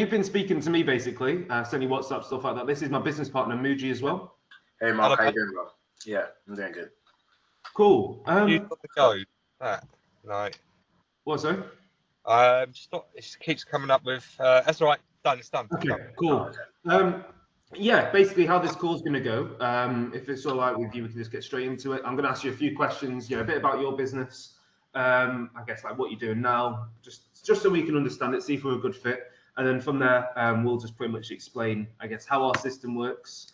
you've been speaking to me basically, sent you WhatsApp, stuff like that. This is my business partner, Muji, as well. Hey, Mark, how you doing, bro? Yeah, I'm doing good. Cool. You got to go. No. What's that? It keeps coming up with. That's all right. Done. It's done. Okay, Done. cool. Yeah, basically how this call's going to go. If it's all right with you, we can just get straight into it. I'm going to ask you a few questions, a bit about your business. I guess like what you're doing now, just so we can understand it, see if we're a good fit, and then from there, we'll just pretty much explain, I guess, how our system works,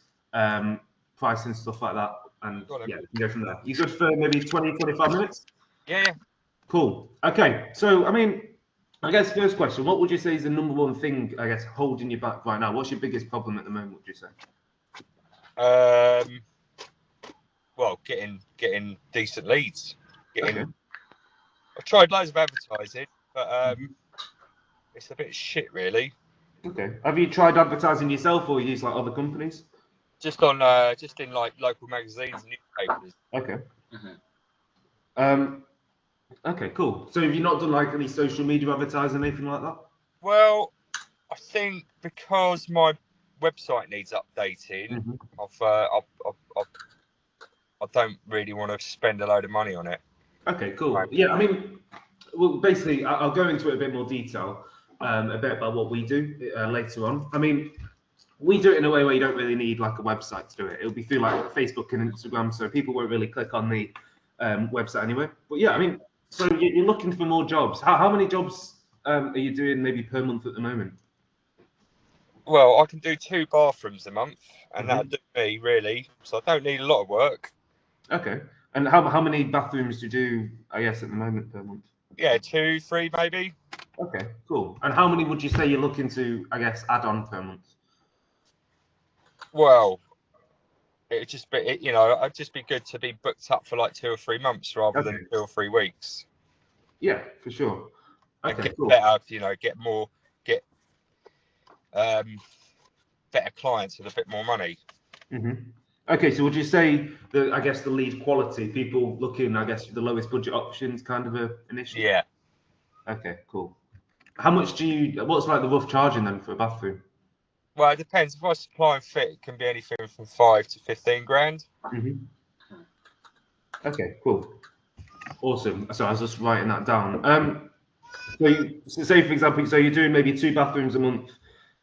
pricing, stuff like that, and yeah, we can go from there. You good for maybe 20, 25 minutes? Yeah. Cool. Okay, so I guess first question, what would you say is the number one thing, I guess, holding you back right now? What's your biggest problem at the moment, would you say? Well, getting decent leads. I've tried loads of advertising, but it's a bit shit, really. Okay. Have you tried advertising yourself or use like other companies? Just in like local magazines and newspapers. Okay. Okay, cool. So have you not done like any social media advertising, anything like that? Well, I think because my website needs updating, I don't really want to spend a load of money on it. Okay, cool. Right. Yeah, well, basically, I'll go into it a bit more detail, a bit about what we do later on. We do it in a way where you don't really need like a website to do it. It'll be through like Facebook and Instagram, so people won't really click on the website anyway. But yeah, so you're looking for more jobs. How many jobs are you doing maybe per month at the moment? Well, I can do 2 bathrooms a month, and that'll do me really. So I don't need a lot of work. Okay. And how many bathrooms do you do, I guess, at the moment per month? Yeah, 2, 3 maybe. Okay, cool. And how many would you say you're looking to, I guess, add on per month? Well, it'd just be good to be booked up for like 2 or 3 months rather than 2 or 3 weeks. Yeah, for sure. Okay, and get cool. better, get better clients with a bit more money. Okay, so would you say that, I guess, the lead quality, people looking, I guess, for the lowest budget options, kind of an issue? Yeah. Okay, cool. How much what's like the rough charging then for a bathroom? Well, it depends. If I supply and fit, it can be anything from 5 to 15 grand. Okay, cool. Awesome. So I was just writing that down. So say, for example, so you're doing maybe 2 bathrooms a month.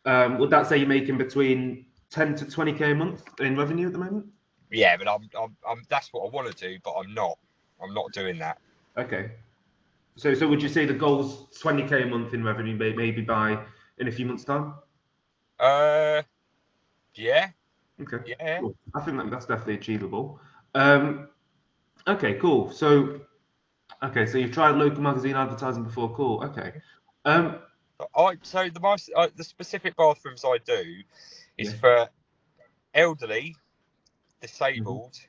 Would that say you're making between 10 to 20k a month in revenue at the moment? Yeah, but I'm that's what I want to do, but I'm not doing that. Okay. So would you say the goal's 20k a month in revenue, maybe in a few months' time? Yeah. Okay. Yeah. Cool. I think that's definitely achievable. Okay, cool. So you've tried local magazine advertising before. Cool. Okay. So the specific bathrooms I do is for elderly, disabled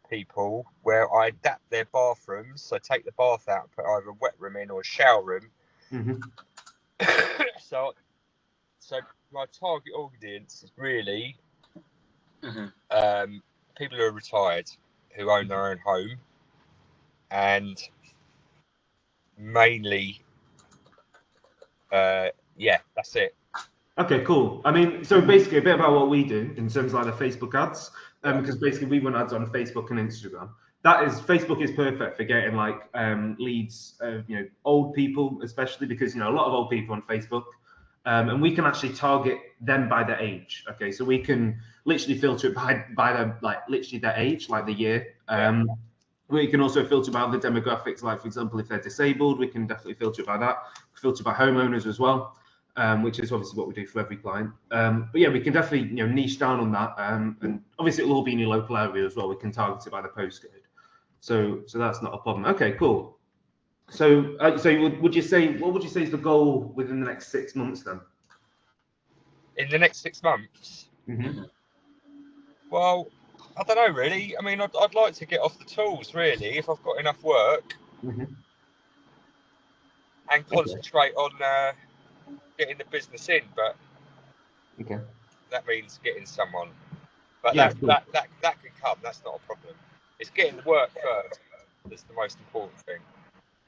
people, where I adapt their bathrooms. So take the bath out, put either a wet room in or a shower room. So my target audience is really people who are retired, who own their own home, and mainly, that's it. Okay, cool. So basically a bit about what we do in terms of like the Facebook ads, because basically we run ads on Facebook and Instagram. Facebook is perfect for getting like leads, old people, especially because, a lot of old people on Facebook, and we can actually target them by their age. Okay, so we can literally filter it by their, like literally their age, like the year. We can also filter by the demographics, like for example, if they're disabled, we can definitely filter it by that. Filter by homeowners as well. Which is obviously what we do for every client. But yeah, we can definitely niche down on that, and obviously it'll all be in your local area as well. We can target it by the postcode, so that's not a problem. Okay, cool. So what would you say is the goal within the next 6 months then? In the next 6 months? Well, I don't know really. I'd like to get off the tools really if I've got enough work, and concentrate on getting the business in, but that means getting someone. But that can come. That's not a problem. It's getting the work first that's the most important thing,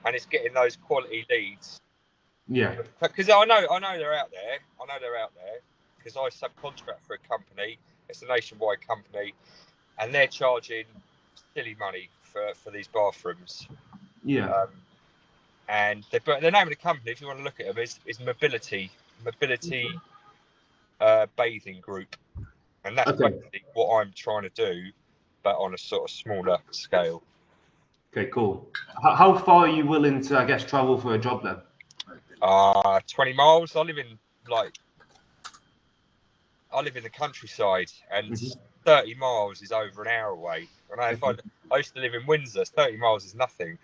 and it's getting those quality leads Yeah. Because I know they're out there. I know they're out there because I subcontract for a company. It's a nationwide company, and they're charging silly money for these bathrooms. Yeah. And the name of the company, if you want to look at them, is Mobility Bathing Group, and that's Okay. basically what I'm trying to do, but on a sort of smaller scale. Okay, cool. How far are you willing to, I guess, travel for a job then? 20 miles. I live in the countryside, and 30 miles is over an hour away. And I used to live in Windsor. 30 miles is nothing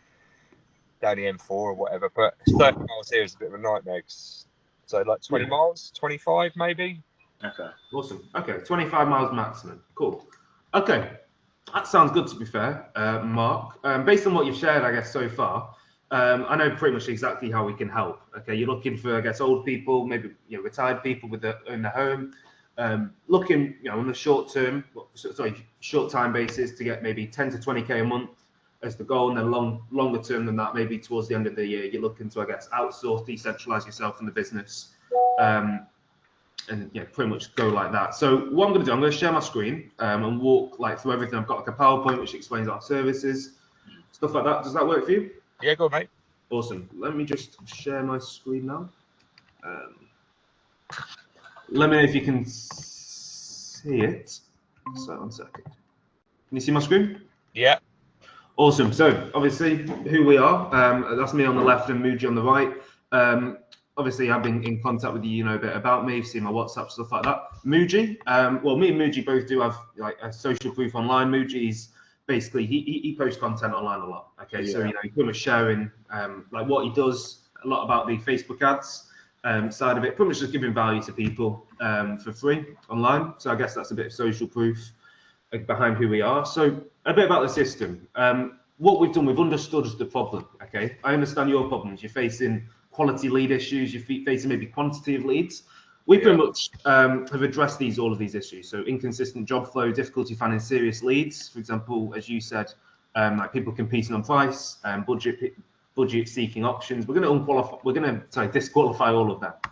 down the M4 or whatever, but 30 miles here is a bit of a nightmare. So like 20 miles, 25 maybe. Okay. Awesome. Okay, 25 miles maximum. Cool. Okay, that sounds good to be fair, Mark. Based on what you've shared, I guess, so far, I know pretty much exactly how we can help. Okay, you're looking for, I guess, old people, maybe retired people in the home, looking, on the short time basis to get maybe 10 to 20k a month as the goal, and then longer term than that, maybe towards the end of the year, you're looking to, I guess, outsource, decentralize yourself in the business. And pretty much go like that. So what I'm going to do, I'm going to share my screen and walk through everything. I've got like a PowerPoint which explains our services, stuff like that. Does that work for you? Yeah, go on, mate. Awesome. Let me just share my screen now. Let me know if you can see it. So 1 second. Can you see my screen? Yeah. Awesome. So obviously who we are, that's me on the left and Muji on the right. Obviously, I've been in contact with you, a bit about me. You've seen my WhatsApp, stuff like that. Muji, well, me and Muji both do have a social proof online. Muji's basically he posts content online a lot. Okay, so he's pretty much sharing what he does, a lot about the Facebook ads side of it. Pretty much just giving value to people for free online. So I guess that's a bit of social proof behind who we are. So a bit about the system. What we've done, we've understood the problem. Okay, I understand your problems. You're facing quality lead issues, you're facing maybe quantity of leads. We pretty much have addressed all of these issues. So inconsistent job flow, difficulty finding serious leads. For example, as you said, people competing on price, budget seeking options. We're going to disqualify all of that.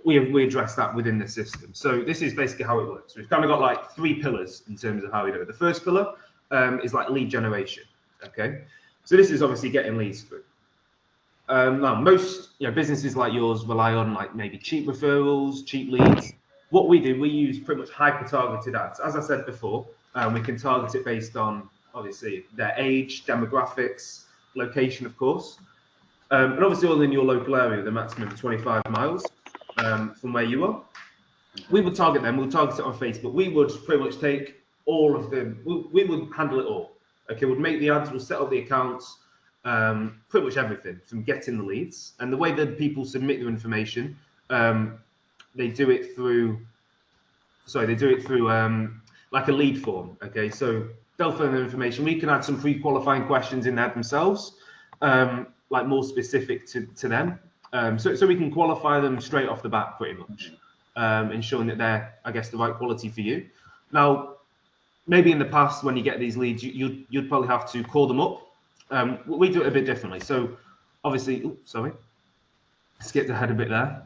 We address that within the system. So this is basically how it works. We've kind of got 3 pillars in terms of how we do it. The first pillar is lead generation. Okay, so this is obviously getting leads through. Now, most businesses like yours rely on maybe cheap referrals, cheap leads. What we do, we use pretty much hyper-targeted ads. As I said before, we can target it based on obviously their age, demographics, location, of course, and obviously all in your local area, the maximum of 25 miles from where you are. We would target them. We'll target it on Facebook. We would pretty much take all of them. We would handle it all. Okay, we'd make the ads. We'll set up the accounts. Pretty much everything from getting the leads, and the way that people submit their information, they do it through like a lead form. Okay, so they'll fill in their information. We can add some pre-qualifying questions in there themselves, more specific to them, so we can qualify them straight off the bat, pretty much, ensuring that they're, I guess, the right quality for you. Now, maybe in the past when you get these leads, you'd probably have to call them up. We do it a bit differently. So obviously, skipped ahead a bit there.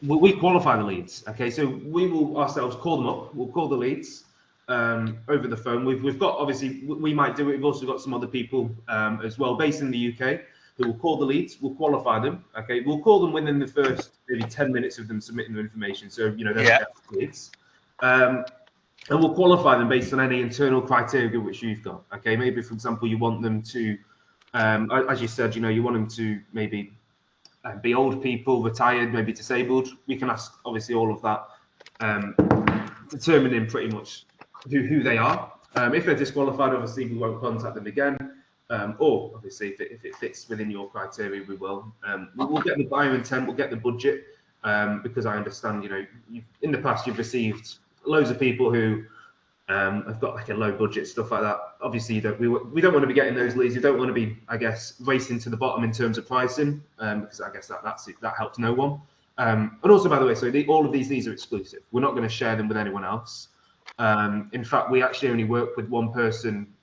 We qualify the leads. Okay, so we will ourselves call them up. We'll call the leads over the phone. We've got, obviously, we might do it. We've also got some other people as well based in the UK who will call the leads. We'll qualify them. Okay, we'll call them within the first maybe 10 minutes of them submitting their information. So they're leads. And we'll qualify them based on any internal criteria which you've got. Okay, maybe for example, you want them to, as you said, you want them to maybe be old people, retired, maybe disabled. We can ask obviously all of that, determining pretty much who they are. If they're disqualified, obviously we won't contact them again. Or obviously if it fits within your criteria, we will. We'll get the buyer intent, we'll get the budget, because I understand, in the past you've received loads of people who have got a low budget, stuff like that. Obviously, we don't want to be getting those leads. We don't want to be, I guess, racing to the bottom in terms of pricing, because I guess that helps no one. And also, by the way, so all of these leads are exclusive. We're not going to share them with anyone else. In fact, we actually only work with one person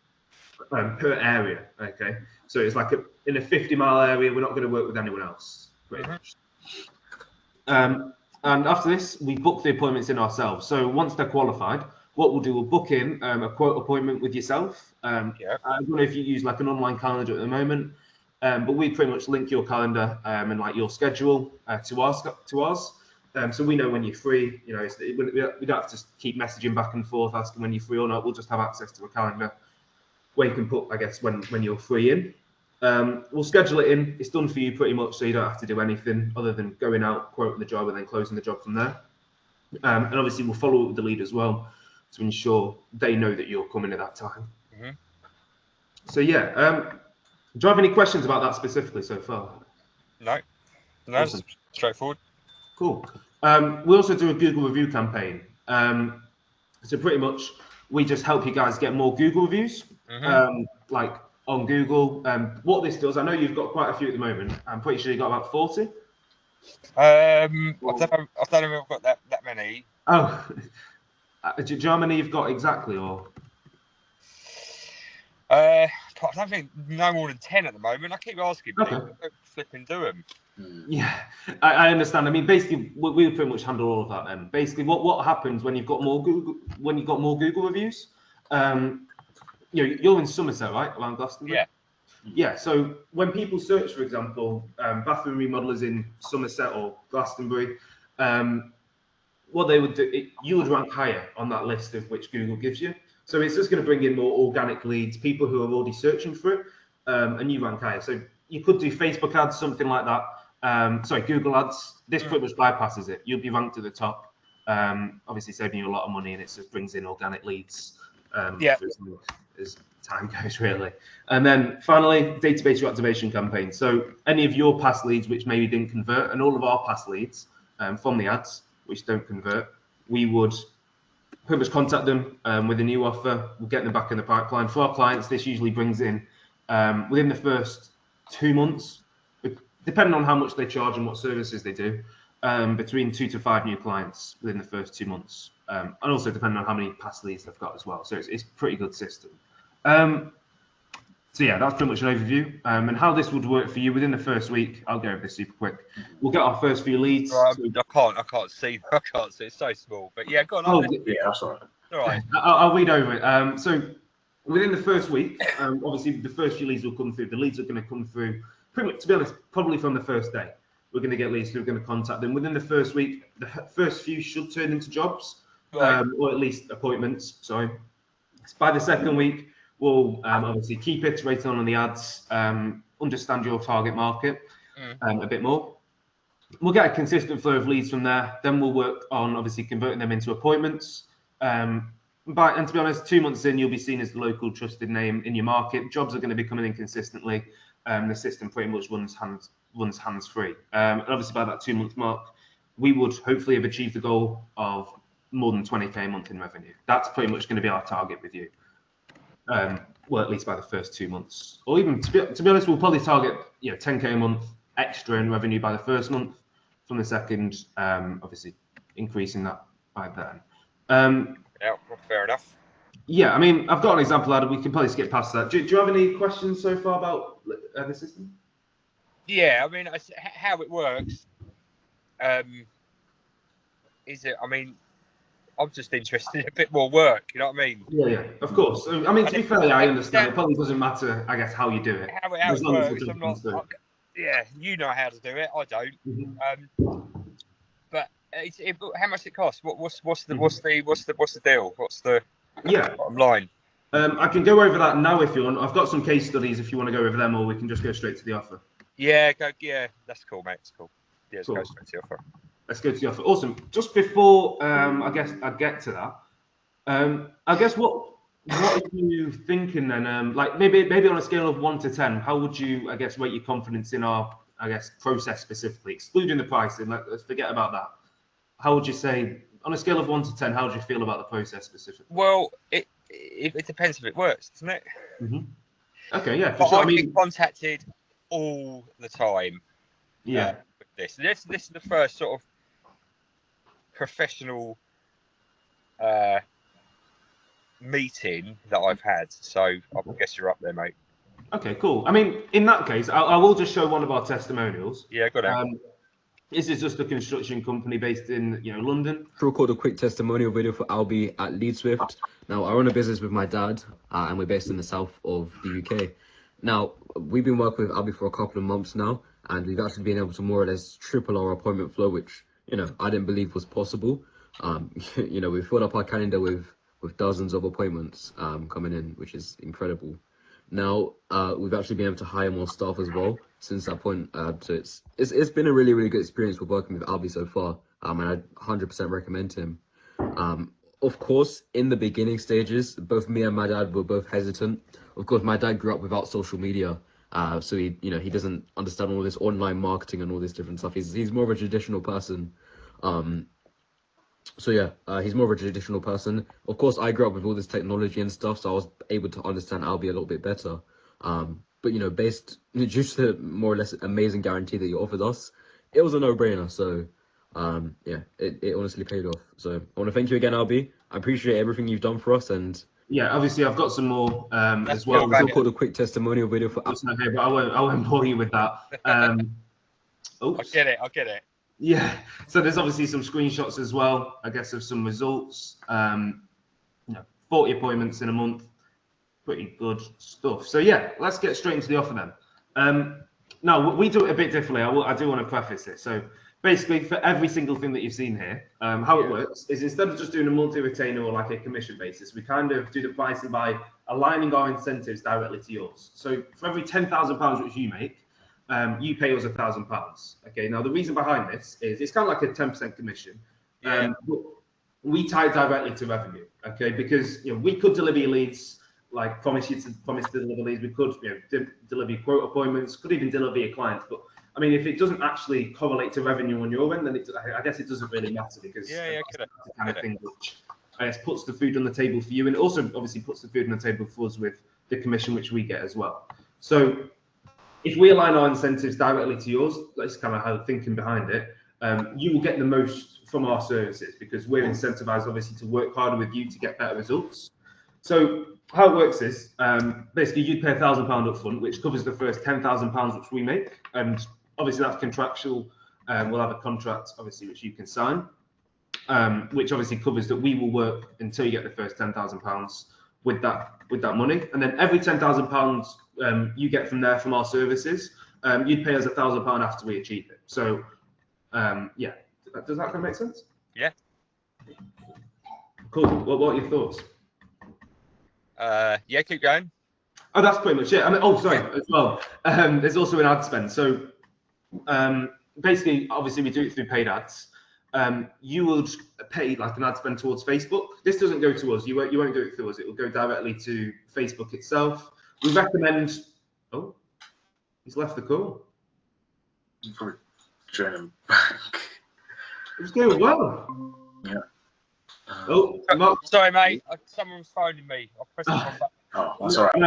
per area. Okay, So it's like in a 50-mile area, we're not going to work with anyone else, pretty much. And after this, we book the appointments in ourselves. So once they're qualified, what we'll do, we'll book in a quote appointment with yourself. I don't know if you use like an online calendar at the moment, but we pretty much link your calendar and like your schedule to ours. So we know when you're free. You know, we don't have to keep messaging back and forth asking when you're free or not. We'll just have access to a calendar where you can put, I guess, when you're free in. We'll schedule it in. It's done for you pretty much, so you don't have to do anything other than going out, quoting the job, and then closing the job from there. And obviously, we'll follow up with the lead as well to ensure they know that you're coming at that time. So yeah, do you have any questions about that specifically so far? No, Awesome. It's straightforward. Cool. We also do a Google review campaign. So pretty much, we just help you guys get more Google reviews, like on Google. What this does, I know you've got quite a few at the moment. I'm pretty sure you got about 40. I don't know if I've got that many. Oh, do you know how many you've got exactly, or? I don't think no more than 10 at the moment. I keep asking people, don't flipping do them. Yeah, I understand. I mean, basically, we pretty much handle all of that. Then, basically, what happens when you've got more Google reviews? You're in Somerset, right, around Glastonbury? Yeah. Yeah. So when people search, for example, bathroom remodelers in Somerset or Glastonbury, what they would do, you would rank higher on that list of which Google gives you. So it's just going to bring in more organic leads, people who are already searching for it, and you rank higher. So you could do Facebook ads, something like that. Google ads. This pretty much bypasses it. You'll be ranked at the top. Obviously, saving you a lot of money, and it just brings in organic leads. As time goes, really. And then finally, database reactivation campaign. So any of your past leads which maybe didn't convert, and all of our past leads from the ads which don't convert, we would pretty much contact them with a new offer. We'll get them back in the pipeline. For our clients, this usually brings in within the first 2 months, depending on how much they charge and what services they do, between 2 to 5 new clients within the first 2 months, and also depending on how many past leads they've got as well. So it's a pretty good system. So yeah, that's pretty much an overview. And how this would work for you within the first week, I'll go over this super quick. We'll get our first few leads. Right, I can't see. It's so small. But yeah, go on. Yeah, that's all right. All right. I'll read over it. So within the first week, obviously the first few leads will come through. The leads are going to come through, pretty much, to be honest, probably from the first day. We're going to get leads, so we're going to contact them. Within the first week, the first few should turn into jobs, Right. or at least appointments. Sorry. By the second week, we'll obviously keep iterating on the ads, understand your target market a bit more. We'll get a consistent flow of leads from there. Then we'll work on obviously converting them into appointments. And to be honest, 2 months in, you'll be seen as the local trusted name in your market. Jobs are going to be coming in consistently. The system pretty much runs hands-free. And obviously, by that 2 month mark, we would hopefully have achieved the goal of more than 20k a month in revenue. That's pretty much going to be our target with you. Well, at least by the first 2 months, or even to be honest, we'll probably target 10k a month extra in revenue by the first month. From the second, obviously increasing that by then. Yeah, fair enough. Yeah, I mean, I've got an example, Adam. We can probably skip past that. Do you have any questions so far about the system? Yeah, I mean, how it works. Is it? I mean, I'm just interested in a bit more work. You know what I mean? Yeah, of course. I mean, to be fair, I understand. It probably doesn't matter, I guess, how you do it. How it works. I'm not. Yeah, you know how to do it. I don't. But how much it costs? What's the deal? What's the bottom line? I can go over that now if you want. I've got some case studies if you want to go over them, or we can just go straight to the offer. Yeah, that's cool, mate. It's cool. Yeah, let's go straight to the offer. Let's go to the offer. Awesome. Just before I guess I get to that, I guess what are you thinking then? Like maybe on a scale of 1 to 10, how would you, I guess, rate your confidence in our, I guess, process specifically, excluding the pricing? Let's forget about that. How would you say, on a scale of 1 to 10, how do you feel about the process specifically? Well, it depends if it works, doesn't it? Okay, yeah, for sure. I get contacted all the time. Yeah. With this is the first sort of professional meeting that I've had, so I guess you're up there, mate. Okay, cool. I mean, in that case, I will just show one of our testimonials. Yeah, got it. This is just a construction company based in, London. To record a quick testimonial video for Albie at Lead Swift. Now, I run a business with my dad, and we're based in the south of the UK. Now, we've been working with Albie for a couple of months now, and we've actually been able to more or less triple our appointment flow, which, I didn't believe was possible. We filled up our calendar with dozens of appointments coming in, which is incredible. Now, we've actually been able to hire more staff as well since that point. So it's been a really, really good experience with working with Albie so far. And I 100% recommend him. Of course, in the beginning stages, both me and my dad were both hesitant. Of course, my dad grew up without social media. So he doesn't understand all this online marketing and all this different stuff. He's more of a traditional person. So yeah, he's more of a traditional person. Of course, I grew up with all this technology and stuff, so I was able to understand Albie a little bit better. But based due to the more or less amazing guarantee that you offered us, it was a no-brainer. So yeah, it honestly paid off. So I want to thank you again, Albie. I appreciate everything you've done for us, and yeah, obviously I've got some more as well. We'll record a quick testimonial video for. Okay, but I won't bore you with that. Oops. I get it. Yeah, so there's obviously some screenshots as well, I guess, of some results. 40 appointments in a month, pretty good stuff. So yeah, let's get straight into the offer then. Now, we do it a bit differently. I do want to preface it. So basically, for every single thing that you've seen here, how it works is instead of just doing a multi-retainer or like a commission basis, we kind of do the pricing by aligning our incentives directly to yours. So for every £10,000 which you make, you pay us £1,000. Okay. Now the reason behind this is it's kind of like a 10% commission. But we tie it directly to revenue. Okay, because we could deliver your leads, like promise to deliver leads. We could deliver your quote appointments, could even deliver your clients. But I mean, if it doesn't actually correlate to revenue on your end, then I guess it doesn't really matter because it's the kind of thing which puts the food on the table for you, and it also obviously puts the food on the table for us with the commission which we get as well. So if we align our incentives directly to yours, that's kind of how the thinking behind it. You will get the most from our services because we're incentivized, obviously, to work harder with you to get better results. So how it works is basically you'd pay £1,000 up front, which covers the first £10,000 which we make, and obviously that's contractual. We'll have a contract, obviously, which you can sign, which obviously covers that we will work until you get the first £10,000 with that money, and then every £10,000 you get from there from our services, you'd pay us £1,000 after we achieve it. So yeah, does that kind of make sense? Yeah. Cool. What are your thoughts? Yeah, keep going. Oh, that's pretty much it. I mean, as well. There's also an ad spend. So basically, obviously, we do it through paid ads. You would pay like an ad spend towards Facebook. This doesn't go to us. You won't do it through us. It will go directly to Facebook itself. We recommend. Oh, he's left the call. Join him back. It was going well. Yeah. Sorry, mate. Someone's phoning me. I'll press the wrong button. Oh, that's all right.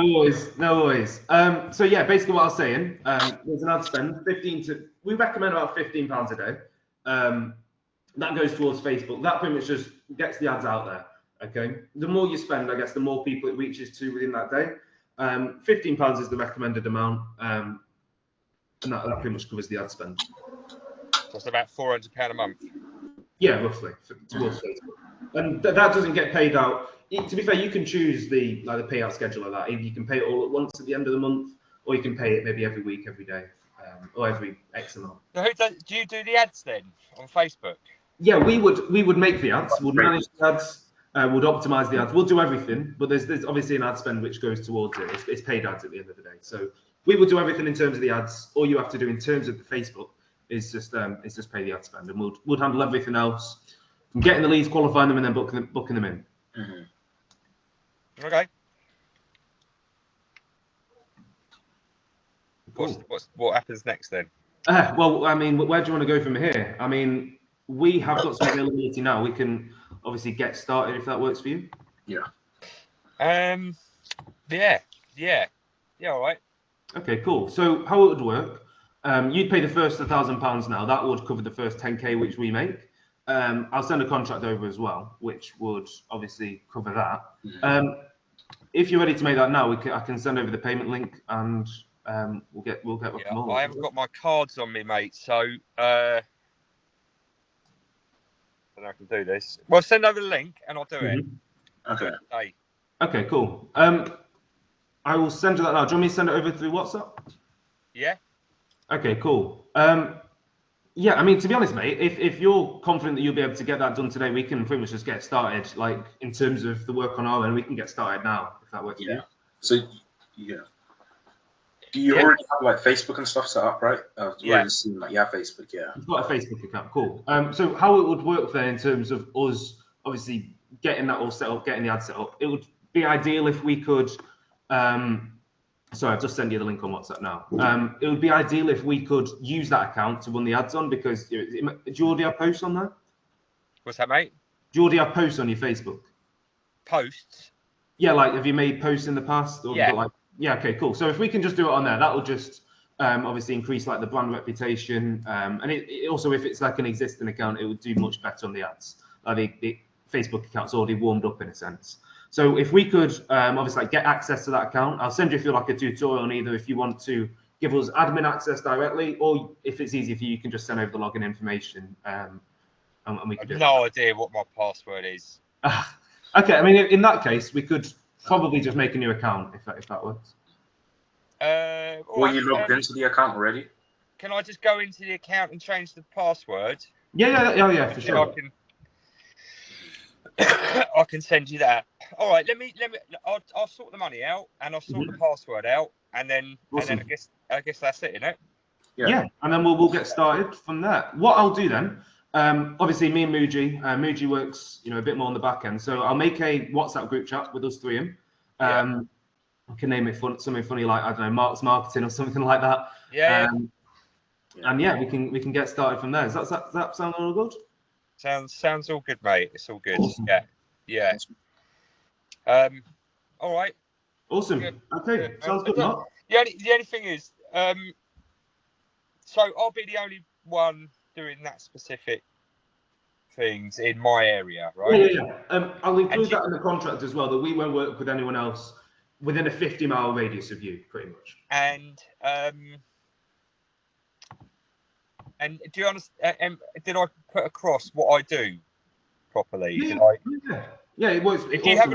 No worries. So yeah, basically what I was saying, there's an ad spend, we recommend about £15 a day. That goes towards Facebook. That pretty much just gets the ads out there. Okay. The more you spend, I guess, the more people it reaches to within that day. £15 is the recommended amount, and that pretty much covers the ad spend. So it's about £400 a month. Yeah, roughly towards Facebook, and that doesn't get paid out. To be fair, you can choose the payout schedule of that. You can pay it all at once at the end of the month, or you can pay it maybe every week, every day, or every X amount. So do you do the ads then on Facebook? Yeah, we would make the ads, we'd manage the ads, would optimize the ads, we'll do everything. But there's obviously an ad spend which goes towards it. It's paid ads at the end of the day. So we would do everything in terms of the ads. All you have to do in terms of the Facebook is just pay the ad spend, and we'll handle everything else from getting the leads, qualifying them, and then booking them in. Mm-hmm. Okay. What happens next then? Well, I mean, where do you want to go from here? I mean, we have got some availability now. We can obviously get started if that works for you. Yeah. Yeah. All right. Okay, cool. So how it would work? You'd pay the first £1,000 now. That would cover the first 10K which we make. I'll send a contract over as well, which would obviously cover that. if you're ready to make that now, I can send over the payment link and we'll get Yeah, I haven't got my cards on me, mate. So I don't know if I can do this. Well, send over the link and I'll do it. Okay. Okay, cool. I will send you that now. Do you want me to send it over through WhatsApp? Yeah. Okay, cool. Yeah, I mean, to be honest, mate, if you're confident that you'll be able to get that done today, we can pretty much just get started. Like, in terms of the work on our end, we can get started now, if that works for you. So, yeah. Do you already have like Facebook and stuff set up, right? I've already seen like, Facebook, yeah. You've got a Facebook account, cool. So how it would work then in terms of us obviously getting that all set up, getting the ad set up, it would be ideal if we could, sorry, I've just sent you the link on WhatsApp now. It would be ideal if we could use that account to run the ads on, because do you already have posts on there? What's that, mate? Do you already have posts on your Facebook? Posts? Yeah, like have you made posts in the past? Or yeah, okay, cool. So if we can just do it on there, that will just obviously increase like the brand reputation. And it also, if it's like an existing account, it would do much better on the ads. Like the Facebook account's already warmed up in a sense. So if we could obviously like get access to that account, I'll send you through like a tutorial on either if you want to give us admin access directly, or if it's easy for you, you can just send over the login information. And we can do no idea what my password is. Okay, I mean, in that case, we could probably just make a new account if that works. Well, you logged into the account already? Can I just go into the account and change the password? Yeah, for sure. I can send you that. All right, I'll sort the money out and I'll sort the password out, and then I guess that's it, isn't it? Yeah, and then we'll get started from there. What I'll do then, obviously me and Muji works, a bit more on the back end. So I'll make a WhatsApp group chat with us three in. I can name it something funny like, I don't know, Mark's Marketing or something like that. And yeah, we can get started from there. Does that sound all good? Sounds all good, mate. It's all good. Awesome. Yeah. All right. Awesome. Good. Okay. Sounds good, Mark. The only thing is, so I'll be the only one doing that specific things in my area, right? Yeah. I'll include that in the contract as well, that we won't work with anyone else within a 50-mile radius of you, pretty much. And do you understand? Did I put across what I do properly? Yeah, it was. If you have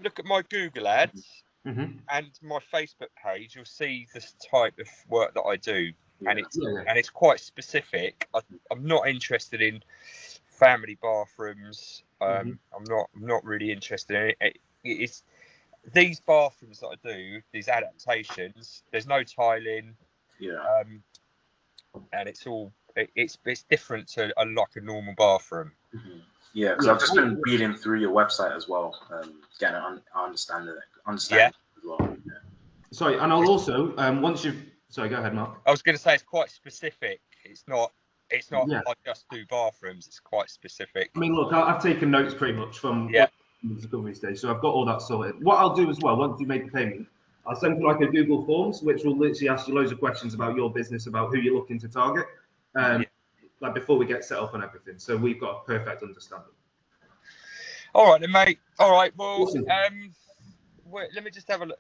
a look at my Google ads and my Facebook page, you'll see this type of work that I do, and it's quite specific. I'm not interested in family bathrooms. I'm not really interested in it. It's these bathrooms that I do, these adaptations. There's no tiling. And it's different to like a normal bathroom. Yeah, because I've just been reading through your website as well, getting an understanding as well. Yeah. Sorry, and I'll also sorry, go ahead, Mark. I was going to say it's quite specific. It's not I just do bathrooms. It's quite specific. I mean, look, I've taken notes pretty much from the discovery stage, so I've got all that sorted. What I'll do as well, once you make the payment, I'll send you like a Google Forms, which will literally ask you loads of questions about your business, about who you're looking to target, like before we get set up and everything. So we've got a perfect understanding. All right, then, mate. All right. Well, awesome. Wait, let me just have a look.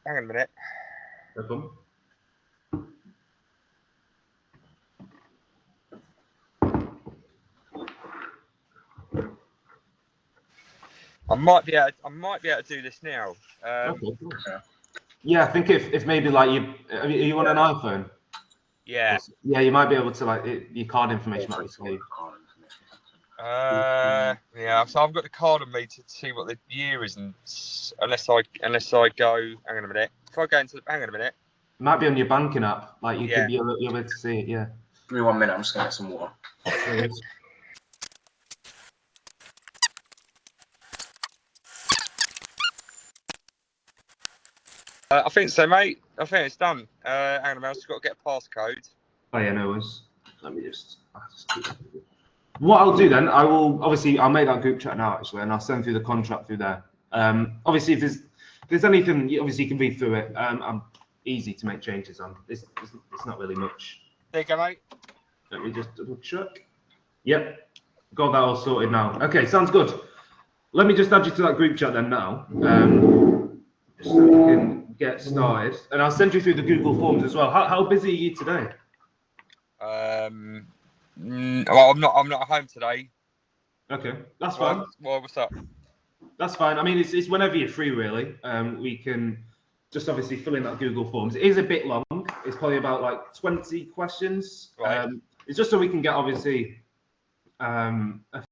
Hang on a minute. No problem. I might be able to do this now. Okay, cool. Yeah, I think if maybe like are you on an iPhone? Yeah. Yeah, you might be able to like your card information might be saved. Yeah. So I've got the card on me to see what the year is, and unless I go. Hang on a minute. If I go into hang on a minute. It might be on your banking app. Like you're able to see it. Yeah. Give me 1 minute. I'm just gonna get some water. I think so, mate. I think it's done. Hang on a minute. I've just got to get a passcode. Oh yeah, no worries. Let me just. What I'll do then, I'll make that group chat now actually, and I'll send through the contract through there. Obviously, if there's anything, obviously you can read through it. I'm easy to make changes on. It's not really much. There you go, mate. Let me just double check. Yep, got that all sorted now. Okay, sounds good. Let me just add you to that group chat then now, just so we can get started. And I'll send you through the Google Forms as well. How busy are you today? Well, I'm not at home today. Okay, that's fine. Well, what's up? That's fine. I mean, it's whenever you're free, really. We can just obviously fill in that Google Forms. It is a bit long. It's probably about like 20 questions. Right. It's just so we can get obviously a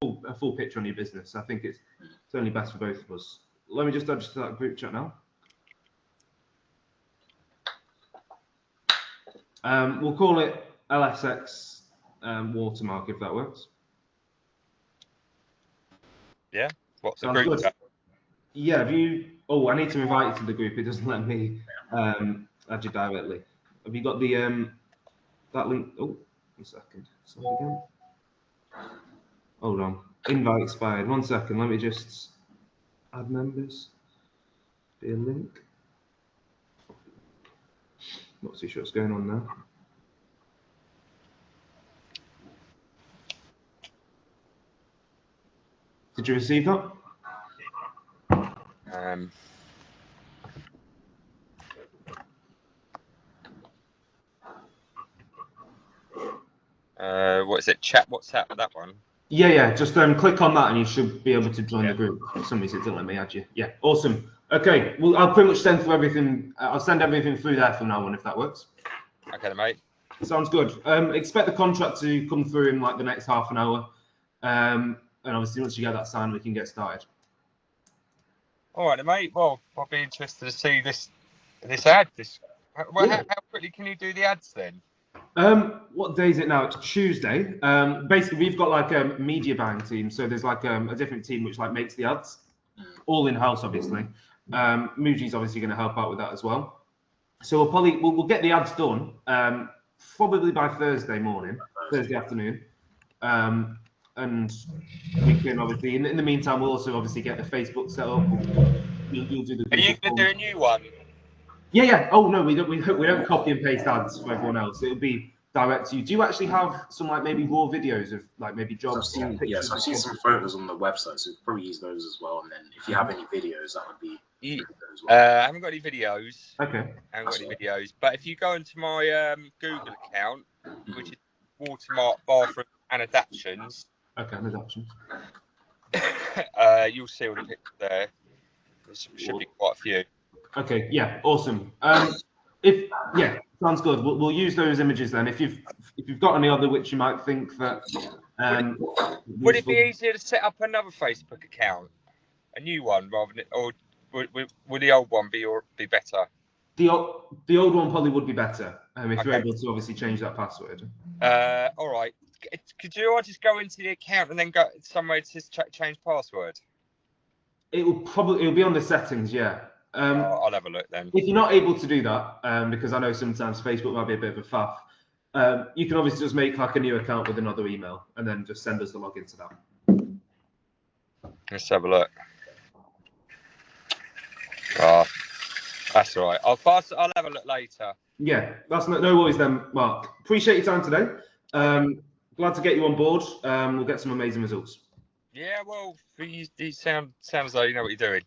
full picture on your business. I think it's only best for both of us. Let me just add you to that group chat now. We'll call it LSX watermark if that works. Yeah. What's the Sounds group good. chat? Yeah. Have you? Oh, I need to invite you to the group. It doesn't let me add you directly. Have you got the that link? Oh, 1 second. Stop again. Hold on. Invite expired. 1 second. Let me just add members. Be a link. Not too sure what's going on now. Did you receive that? What is it? Chat WhatsApp, that one? Yeah. Just click on that and you should be able to join the group. For some reason it didn't let me add you. Yeah, awesome. Okay, well, I'll pretty much send through everything. I'll send everything through there from now on if that works. Okay, mate. Sounds good. Expect the contract to come through in like the next half an hour. And obviously once you get that signed, we can get started. All right, mate. Well, I'll be interested to see this ad. How quickly can you do the ads then? What day is it now? It's Tuesday. Basically, we've got like a media buying team. So there's like a different team which like makes the ads, all in house, obviously. Muji's obviously going to help out with that as well. So we'll get the ads done probably by Thursday morning, Thursday afternoon, and we can obviously in the meantime we'll also obviously get the Facebook set up. You'll do the. Are you going to do a new one? Yeah. Oh no, we don't copy and paste ads for everyone else. It'll be direct to you. Do you actually have some like maybe raw videos of like maybe jobs? I've seen some photos on the website, so probably use those as well. And then if you have any videos, that would be good as well. I haven't got any videos. Okay. I haven't got any videos. But if you go into my Google account, which is Watermark Bathroom and Adaptions. Okay, adaptions. You'll see all the pictures there. There should be quite a few. Okay, yeah, awesome. Sounds good. We'll use those images then. If you've got any other which you might think that would it be easier to set up another Facebook account, a new one, rather than, or would the old one be better? The old one probably would be better if you're able to obviously change that password. All right. Could you just go into the account and then go somewhere to change password? It'll be on the settings, yeah. I'll have a look then. If you're not able to do that, because I know sometimes Facebook might be a bit of a faff, you can obviously just make like a new account with another email and then just send us the login to that. Let's have a look. Oh, that's all right. I'll have a look later. Yeah, that's no worries then, Mark. Appreciate your time today. Glad to get you on board. We'll get some amazing results. Yeah, well, you sounds like you know what you're doing.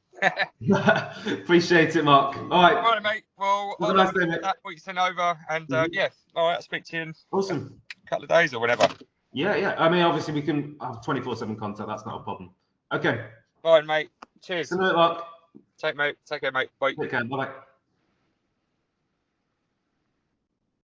Appreciate it, Mark. All right. All right, mate. Well, have a nice day, mate. That what you sent over, and yeah, all right. I'll speak to you in awesome. A couple of days or whenever. Yeah. I mean, obviously we can have 24/7 contact. That's not a problem. Okay. All right, mate. Cheers. Good night, Mark. Take care, mate. Bye. Take care. Bye.